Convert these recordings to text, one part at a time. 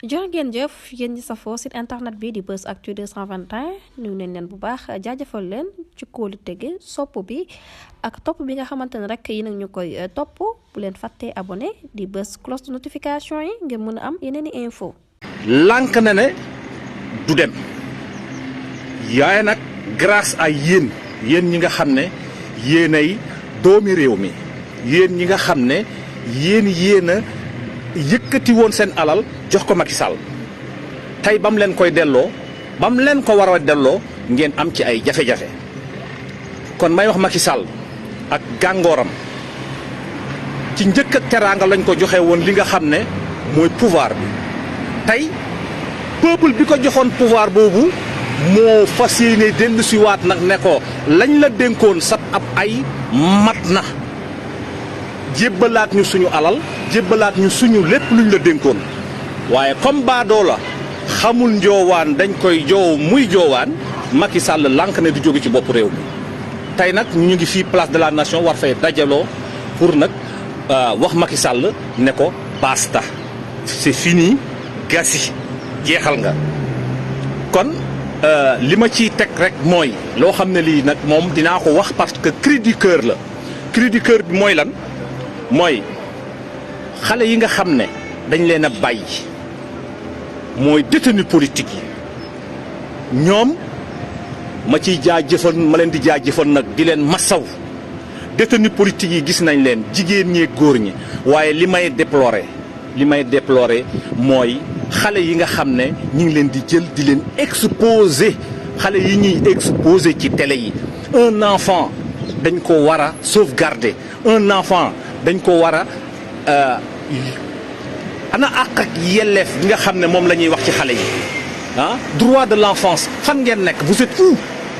jërë ngeen jëf yéen ñi safoo site internet bi di Buzz Actu 221 nuyu nañ leen bu baax jaajëfal leen ci kóolu tege sopp bi ak topp bi nga xamante ne rek yi nag ñu koy topp bu leen fàttee abonné di bës cloche de notification yi ngeen mën a am yeneen i info lànk na ne du dem yaay nag grâce à yéen ñi nga xam ne yéenay doomi réew mi yéen ñi nga xam ne yéen a yëkkati woon seen alal jox ko Macky Sall tey ba mu leen koy delloo ba mu leen ko war a delloo ngeen am ci ay jafe-jafe kon may wax Macky Sall ak gàngooram ci njëkk ak teraanga lañ ko joxe woon li nga xam ne mooy pouvoir bi tey peuple bi ko joxoon pouvoir boobu moo fas yéene dellu si waat nag ne ko lañ la dénkoon sat ab ay mat na jébbalaat ñu suñu alal jébbalaat ñu suñu lépp luñ la dénkoon waaye comme baadoo la xamul njoowaan dañ koy joow muy joowaan Macky Sall lànk ne du jóge ci bopp réew mi tey nag ñu ngi fii place de la nation war fay dajaloo pour nag wax Macky Sall ne ko basta c'est fini gasi jeexal nga kon li ma ciy teg rek mooy loo xam ne lii nag moom dinaa ko wax parce que cri du cœur la cri du cœur bi mooy lan mooy xale yi nga xam ne dañ leen a bàyyi mooy détenu politique yi ñoom ma ciy jaajëfal ma leen di jaajëfal nag di leen masaw détenu politique yi gis nañ leen jigéen ñee góor ñi waaye li may déplorer mooy xale yi nga xam ne ñu ngi leen di jël di leen exposer xale yi ñuy exposer ci télé yi un enfant dañ ko war a sauvegarder un enfant dañ ko war a ana àq ak yelleef bi nga xam ne moom la ñuy wax ci xale yi droit de l'enfance fan ngeen nekk vous êtes où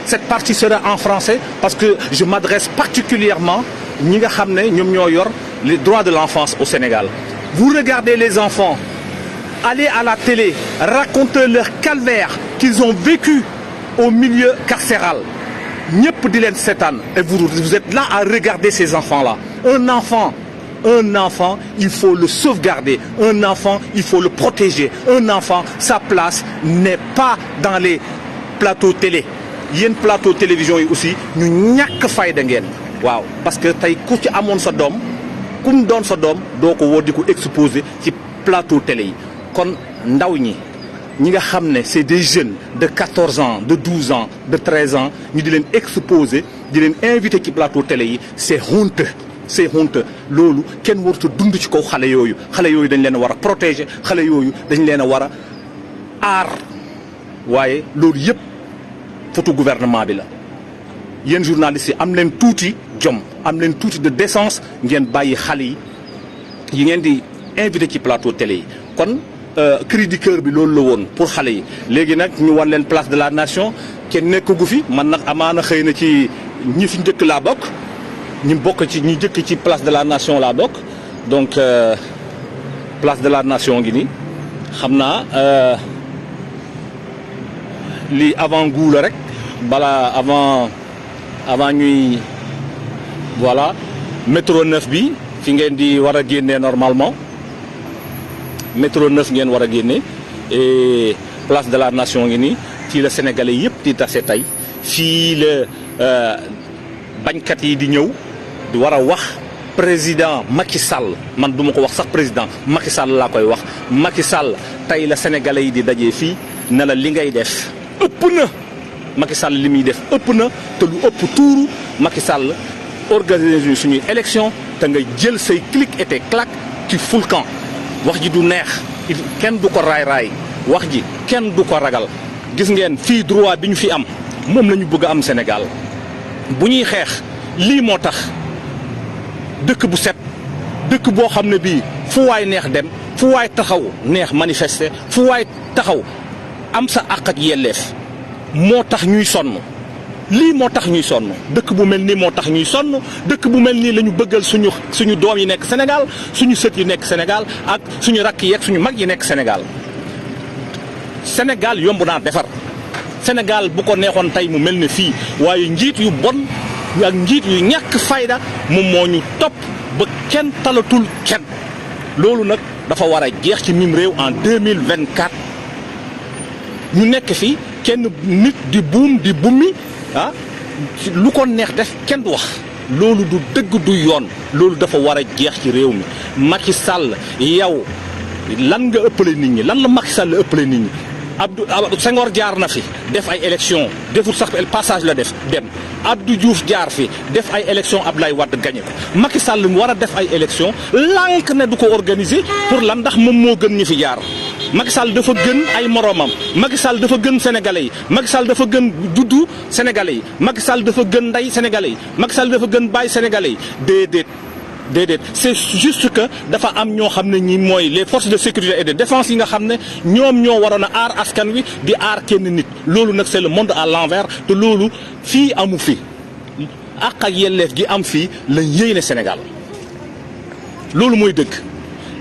cette partie sera en français parce que je m'adresse particulièrement ñi nga xam ne ñoom ñoo yor les droits de l'enfance au Sénégal vous regardez les enfants allez à la télé racontez leur calvaire qu'ils ont vécu au milieu carcéral ñëpp di leen seetaan et vous êtes là à regarder ces enfants-là un enfant, il faut le sauvegarder. Un enfant, il faut le protéger. Un enfant, sa place n'est pas dans les plateaux télé. Yéen plateau télévision yi aussi ñu ñàkk fayda ngeen waaw parce que tey ku ci amoon sa doom ku mu doon sa doom doo ko woo di ko exposer ci plateau télé yi kon ndaw ñi nga xam ne c'est des jeunes de 14 ans de 12 ans de 13 ans ñu di leen exposer di leen inviter ci plateau télé yi c'est honteux loolu kenn warut a dund ci kaw xale yooyu dañ leen a war a protéger xale yooyu dañ leen a war a aar waaye loolu yëpp photo gouvernement bi la yéen journalistes yi am leen tuuti jom am leen tuuti de décence ngeen bàyyi xale yi ngeen di invité ci plateau télé yi kon cri du cœur bi loolu la woon pour xale yi léegi nag ñu wan leen place de la nation kenn nekkagu fi man nag amaana xëy na ci ñi fi njëkk laa bokk ñi bokk ci ñi jëkk ci place de la nation laa bokk donc place de la nation ngi nii xam naa lii avant goût la rek bala avant ñuy voilà métro 9 bi fi ngeen di war a génnee normalement métro 9 ngeen war a génne et place de la nation ngi nii fii la sénégalais yëpp di tase tey fii la bañkat yi di ñëw di war a wax président Macky Sall man du ma ko wax sax président Macky Sall laa koy wax Macky Sall tey la sénégalais yi di dajee fii ne la li ngay def ëpp na Macky Sall li muy def ëpp na te lu ëpp tuuru Macky Sall organiser suñuy élection te nga jël say clic et tes claques ci ful camp wax ji du neex kenn du ko raay wax ji kenn du ko ragal gis ngeen fii droit bi ñu fi am moom la ñu bëgg a am Sénégal bu ñuy xeex lii moo tax dëkk bu set dëkk boo xam ne bii fu waay neex dem fu waay taxaw neex manifester fu waay taxaw am sa àq ak yelleef moo tax ñuy sonn lii moo tax ñuy sonn dëkk bu mel nii moo tax ñuy sonn dëkk bu mel nii la ñu bëggal suñu doom yi nekk Sénégal suñu sët yi nekk Sénégal ak suñu rakk yi ak suñu mag yi nekk Sénégal Sénégal yomb naa defar Sénégal bu ko neexoon tey mu mel ne fii waaye njiit yu bon ak njiit yu ñàkk fayda moom moo ñu topp ba kenn talatul kenn loolu nag dafa war a jeex ci mim réew en 2024 ñu nekk fi kenn nit di buum di bummi ah lu ko neex def kenn du wax loolu du dëgg du yoon loolu dafa war a jeex ci réew mi Macky Sall yow lan nga ëppale nit ñi lan la Macky Sall ëppale nit ñi Abdou Senghor jaar na fi def ay élection deful sax passage la def dem Abdou Diouf jaar fi def ay élection Abdoulaye Wade gagné ko Macky Sall mu war a def ay élection lànk ne du ko organiser pour lan ndax moom moo gën ñi fi jaar Macky Sall dafa gën ay moromam Macky Sall dafa gën sénégalais yi Macky Sall dafa gën juddu sénégalais yi Macky Sall dafa gën ndey sénégalais yi Macky Sall dafa gën baay sénégalais yi déedéet c'est juste que dafa am ñoo xam ne ñi mooy les forces de sécurité et de défense yi nga xam ne ñoom ñoo waroon a aar askan wi di aar kenn nit loolu nag c'est le monde à l'envers te loolu fii amu fi àq ak yelleef gi am fii lañ yéene Sénégal loolu mooy dëgg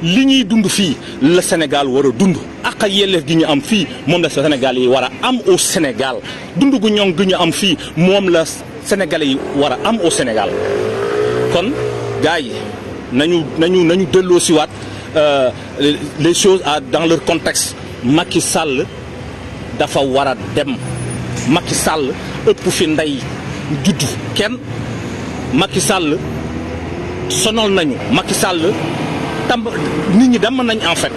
li ñuy dund fii la Sénégal war a dund àq ak yelleef gi ñu am fii moom la Sénégal yi war a am au Sénégal dund gu ñoŋ gi ñu am fii moom la Sénégalais yi war a am au Sénégal kon gars yi nañu delloo siwaat les choses dans leur contexte Macky Sall dafa war a dem Macky Sall ëpp fi ndey juddu kenn Macky Sall sonal nañu Macky Sall tam nit ñi dem nañ en fait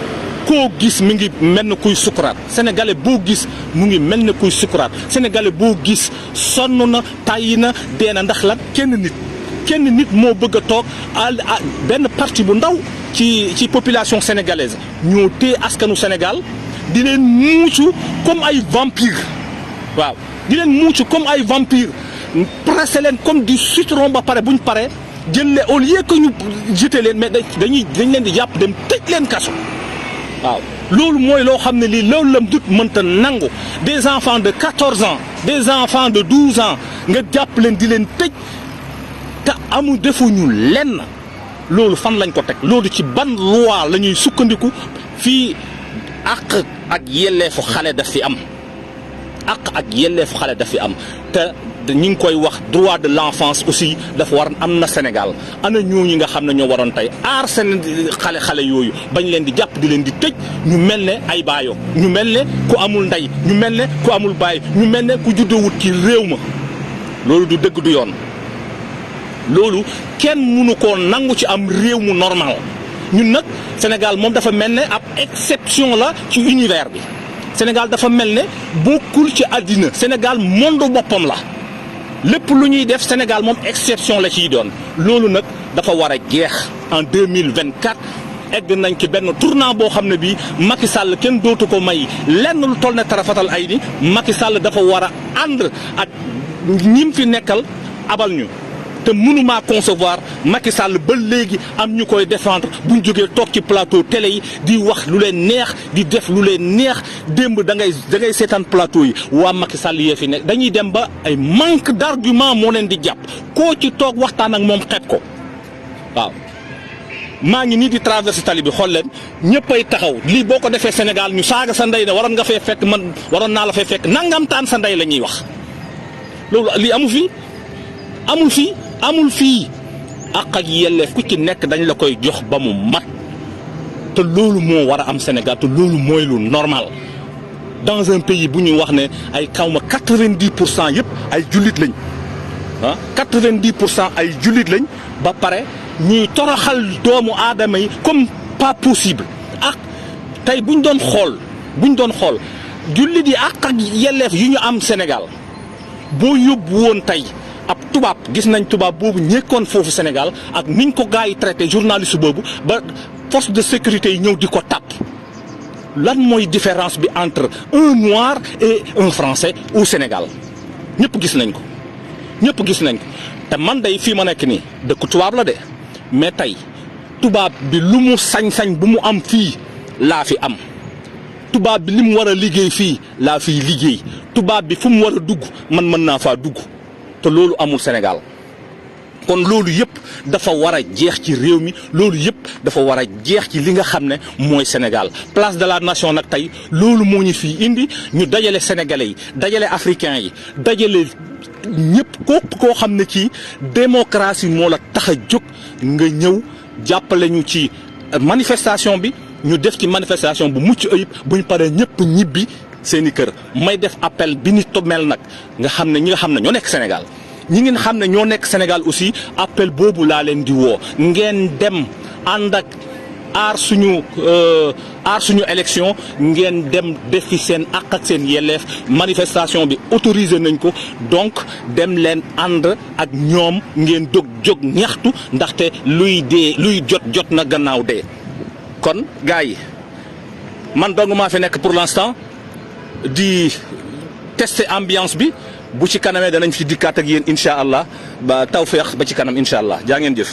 koo gis mi ngi mel ne kuy sukuraat sénégalais boo gis mu ngi mel ne kuy sukuraat sénégalais boo gis sonn na tàyyi na dee na ndax lan kenn nit moo bëgg a toog benn parti bu ndaw ci population sénégalaise ñoo téye askanu Sénégal di leen muucu comme ay vampire waaw di leen muucu comme ay vampire pressé leen comme du citron ba pare buñ pare jël leen au lieu que ñu jeter leen mais dañ leen di jàpp dem tëj leen kaso waaw loolu mooy loo xam ne lii loolu la dut mënta nangu des enfants de 14 ans des enfants de 12 ans nga jàpp leen di leen tëj te amul defuñu lenn loolu fan lañ ko teg loolu ci ban loi la ñuy sukkandiku fii àq ak yelleefu xale daf fi am àq ak yelleefu xale daf fi am te ñi ngi koy wax droit de l'enfance aussi dafa war am na Sénégal ana ñooñu nga xam ne ñoo waroon tey aar seen xale yooyu bañ leen di jàpp di leen di tëj ñu mel ne ay baayo ñu mel ne ku amul ndey ñu mel ne ku amul baay ñu mel ne ku juddowut ci réew ma loolu du dëgg du yoon loolu kenn mënu koo nangu ci am réew mu normal ñun nag Sénégal moom dafa mel ne ab exception la ci univers bi Sénégal dafa mel ne bokkul ci àddina Sénégal monde boppam la lépp lu ñuy def Sénégal moom exception la ciy doon loolu nag dafa war a jeex en 2024 egg nañ ci benn tournant boo xam ne bii Macky Sall kenn dootu ko may lenn lu toll ne tarafatal ay ni Macky Sall dafa war a ànd ak ñim fi nekkal abal ñu te mënumaa concevoir Macky Sall ba léegi am ñu koy défendre buñ jógee toog ci plateau télé yi di wax lu leen neex di def lu leen neex démb da ngay seetaan plateau yi waa Macky Sall yee fi nekk dañuy dem ba ay manque d'argument moo leen di jàpp koo ci toog waxtaan ak moom xeeb ko waaw. maa ngi nii di traversé tali bi xool leen ñëppay taxaw lii boo ko defee Sénégal ñu saaga sa ndey ne waroon nga fee fekk man waroon naa la fee fekk nangam taan sa ndey la ñuy wax loolu lii amul fii àq ak yelleef ku ci nekk dañ la koy jox ba mu mat te loolu moo war a am Sénégal te loolu mooy lu normal dans un pays bu ñuy wax ne ay xawma 90% yëpp ay jullit lañ 90% ay jullit lañ ba pare ñuy toroxal doomu aadama yi comme pas possible ak tey buñ doon xool jullit yi àq ak yelleef yu ñu am Sénégal boo yóbbu woon tey ab tubaab gis nañ tubaab boobu ñekkoon foofu Sénégal ak niñ ko gars yi traité journaliste boobu ba force de sécurité yi ñëw di ko tàpp lan mooy différence bi entre un noir et un français au Sénégal ñëpp gis nañ ko te man day fii ma nekk nii dëkk tubaab la de mais tey tubaab bi lu mu sañ-sañ bu mu am fii laa fi am tubaab bi li mu war a liggéey fii laa fiy liggéey tubaab bi fu mu war a dugg man mën naa faa dugg te loolu amul Sénégal kon loolu yëpp dafa war a jeex ci réew mi loolu yëpp dafa war a jeex ci li nga xam ne mooy Sénégal place de la nation nag tey loolu moo ñu fii indi ñu dajale sénégalais yi dajale africains yi dajale ñëpp koo xam ne ci démocratie moo la tax a jóg nga ñëw jàppale ñu ci manifestation bi ñu def ci manifestation bu mucc ayib bu ñu paree ñëpp ñibbi seeni kër. may def appel bi ni mel nag nga xam ne ñi nga xam ne ñoo nekk Sénégal ñi ngeen xam ne ñoo nekk Sénégal aussi appel boobu laa leen di woo ngeen dem ànd ak aar suñu élection ngeen dem defi seen àq ak seen yelleef manifestation bi autorisé nañ ko donc dem leen ànd ak ñoom ngeen jóg ñaxtu ndaxte luy jot na gannaaw dee. kon gars yi man dong maa fi nekk pour l'instant di tester ambiance bi bu ci kanamee danañ fi dikkaat ak yéen incha allah ba tawféex ba ci kanam incha allah jaa ngeen jëf.